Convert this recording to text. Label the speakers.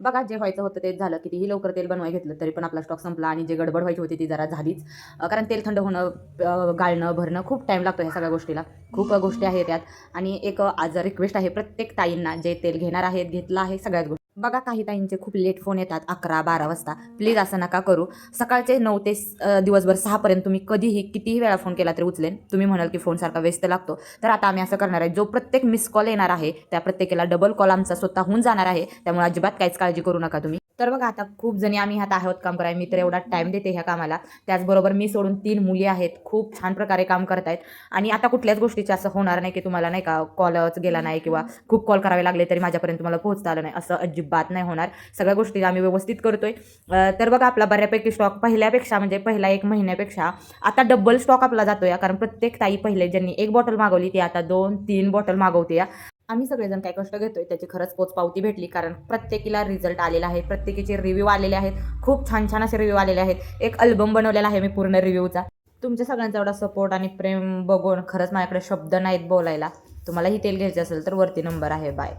Speaker 1: बघा जे व्हायचं होतं तेच झालं. कितीही लवकर तेल बनवायला घेतलं तरी पण आपला स्टॉक संपला आणि जे गडबड व्हायची होती ती जरा झालीच. कारण तेल थंड होणं, गाळणं, भरणं खूप टाईम लागतो ह्या सगळ्या गोष्टीला. खूप गोष्टी आहेत त्यात. आणि एक आज रिक्वेस्ट आहे प्रत्येक ताईंना, जे तेल घेणार आहेत, घेतलं आहे, सगळ्याच गोष्टी. बघा काही ताईंचे खूप लेट फोन येतात 11-12 वाजता. प्लीज असं नका करू. सकाळचे 9 ते दिवसभर 6 पर्यंत तुम्ही कधीही कितीही वेळा फोन केला तरी उचलेन. तुम्ही म्हणाल की फोन सारखा व्यस्त लागतो. तर आता आम्ही असं करणार आहे, जो प्रत्येक मिस कॉल येणार आहे त्या प्रत्येकाला डबल कॉल आमचा स्वतःहून जाणार आहे. त्यामुळे अजिबात काहीच काळजी करू नका तुम्ही. तर बघा आता खूप जणी आम्ही ह्यात आहोत काम करायला. मी तर एवढा टाईम देते ह्या कामाला. त्याचबरोबर मी सोडून 3 मुली आहेत, खूप छान प्रकारे काम करत आहेत. आणि आता कुठल्याच गोष्टीचं असं होणार नाही की तुम्हाला नाही का कॉलच गेला नाही किंवा खूप कॉल करावे लागले तरी माझ्यापर्यंत तुम्हाला पोहोचता आलं नाही, असं अजिबात नाही होणार. सगळ्या गोष्टी आम्ही व्यवस्थित करतोय. तर बघा आपला बऱ्यापैकी स्टॉक पहिल्यापेक्षा, म्हणजे पहिला 1 महिन्यापेक्षा आता डबल स्टॉक आपला जातोय. कारण प्रत्येक ताई पहिले ज्यांनी 1 बॉटल मागवली ती आता 2-3 बॉटल मागवते. आम्ही सगळेजण काय कष्ट घेतोय त्याची खरंच पोचपावती भेटली. कारण प्रत्येकीला रिझल्ट आलेला आहे, प्रत्येकीचे रिव्ह्यू आलेले आहेत. खूप छान छान असे रिव्ह्यू आलेले आहेत. एक अल्बम बनवलेला आहे मी पूर्ण रिव्ह्यूचा. तुमच्या सगळ्यांचा एवढा सपोर्ट आणि प्रेम बघून खरंच माझ्याकडे शब्द नाहीत बोलायला. तुम्हालाही तेल घ्यायचे असेल तर वरती नंबर आहे. बाय.